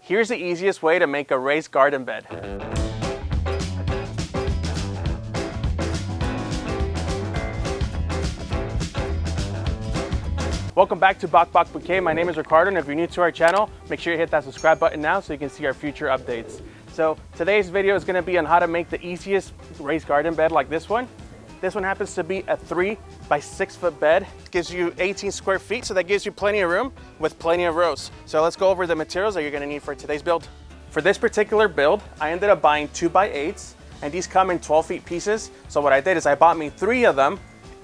Here's the easiest way to make a raised garden bed. Welcome back to Bok Bouquet. My name is Ricardo, and if you're new to our channel, make sure you hit that subscribe button now so you can see our future updates. So today's video is going to be on how to make the easiest raised garden bed like this one. This one happens to be a 3 by 6 foot bed. It gives you 18 square feet, so that gives you plenty of room with plenty of rows. So let's go over the materials that you're going to need for today's build. For this particular build, I ended up buying 2 by 8s, and these come in 12 feet pieces. So what I did is I bought me 3 of them,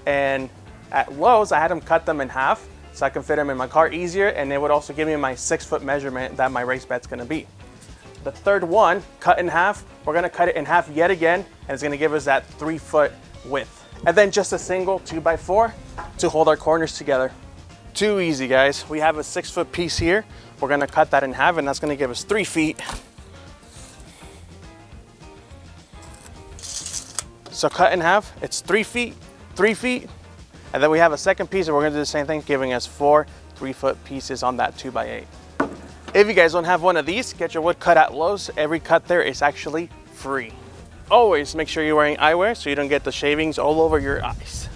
and at Lowe's, I had them cut them in half so I can fit them in my car easier, and it would also give me my 6 foot measurement that my raised bed's gonna be. The third one, cut in half, we're gonna cut it in half yet again, and it's gonna give us that 3 foot width. And then just a single 2 by 4 to hold our corners together. Too easy, guys. We have a 6 foot piece here. We're gonna cut that in half, and that's gonna give us 3 feet. So cut in half, it's 3 feet, 3 feet, and then we have a second piece, and we're gonna do the same thing, giving us 4 3 foot pieces on that 2 by 8. If you guys don't have one of these, get your wood cut at Lowe's. Every cut there is actually free. Always make sure you're wearing eyewear so you don't get the shavings all over your eyes.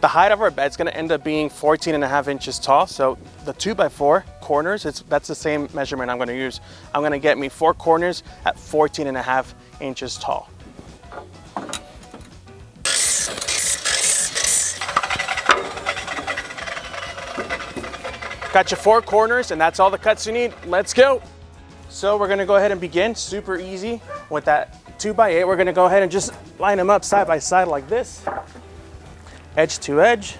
The height of our bed is going to end up being 14.5 inches tall. So the 2 by 4 corners, that's the same measurement I'm going to use. I'm going to get me 4 corners at 14.5 inches tall. Got your 4 corners, and that's all the cuts you need. Let's go. So we're going to go ahead and begin super easy with that 2 by 8. We're going to go ahead and just line them up side by side like this, edge to edge.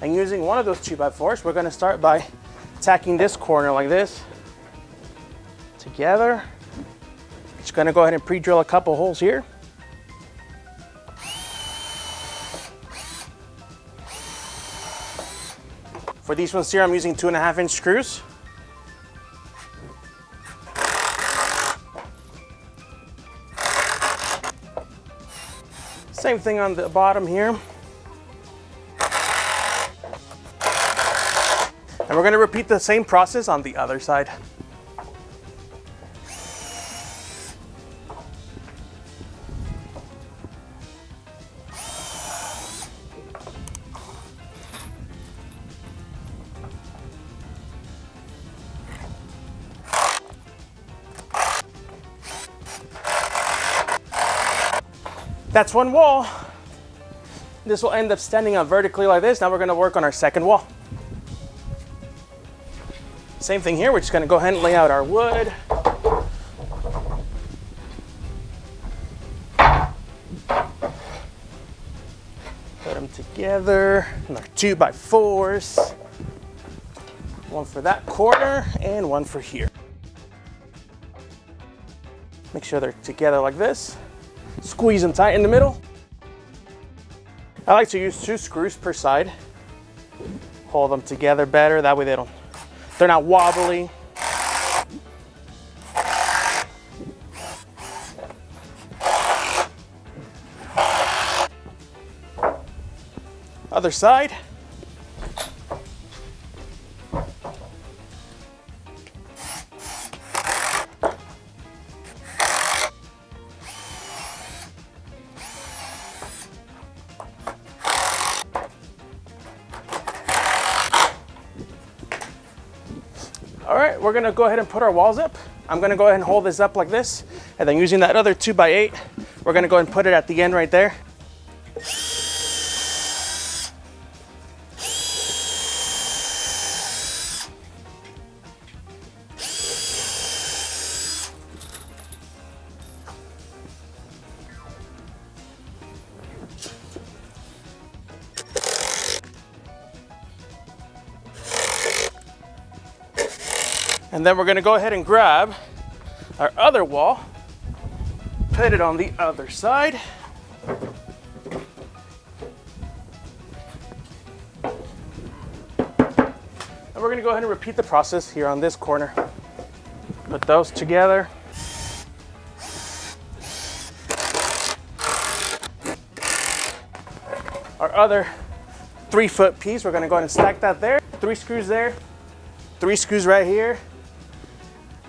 And using one of those 2 by 4s, we're going to start by tacking this corner like this together. Just going to go ahead and pre-drill a couple holes here. For these ones here, I'm using 2.5 inch screws. Same thing on the bottom here. And we're going to repeat the same process on the other side. That's one wall. This will end up standing up vertically like this. Now we're going to work on our second wall. Same thing here. We're just going to go ahead and lay out our wood. Put them together. And our 2 by 4s. One for that corner and one for here. Make sure they're together like this. Squeeze them tight in the middle. I like to use 2 screws per side. Hold them together better, that way they're not wobbly. Other side. All right, we're gonna go ahead and put our walls up. I'm gonna go ahead and hold this up like this, and then using that other 2 by 8, we're gonna go ahead and put it at the end right there. And then we're gonna go ahead and grab our other wall, put it on the other side. And we're gonna go ahead and repeat the process here on this corner. Put those together. Our other 3-foot piece. We're gonna go ahead and stack that there. 3 screws there, 3 screws right here,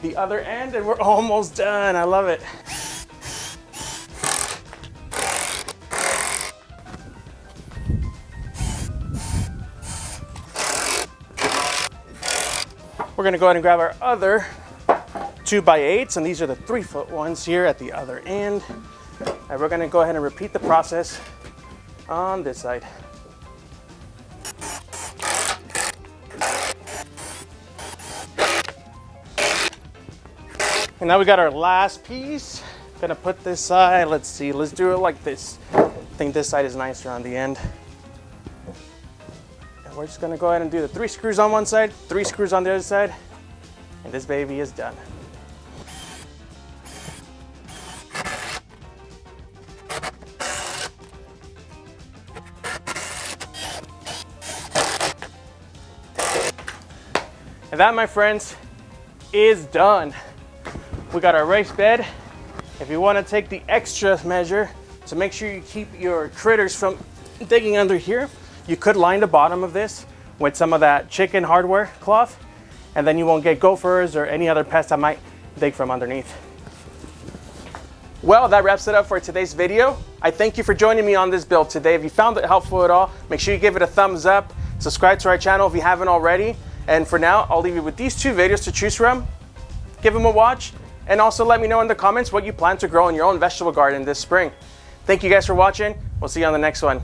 the other end, and we're almost done. I love it. We're gonna go ahead and grab our other 2x8s, and these are the 3-foot ones here at the other end. And we're gonna go ahead and repeat the process on this side. And now we got our last piece. Gonna put this side, let's see, let's do it like this. I think this side is nicer on the end. And we're just gonna go ahead and do the 3 screws on one side, 3 screws on the other side, and this baby is done. And that, my friends, is done. We got our raised bed. If you want to take the extra measure to make sure you keep your critters from digging under here, you could line the bottom of this with some of that chicken hardware cloth, and then you won't get gophers or any other pests that might dig from underneath. Well, that wraps it up for today's video. I thank you for joining me on this build today. If you found it helpful at all, make sure you give it a thumbs up, subscribe to our channel if you haven't already. And for now, I'll leave you with these 2 videos to choose from. Give them a watch, and also let me know in the comments what you plan to grow in your own vegetable garden this spring. Thank you guys for watching. We'll see you on the next one.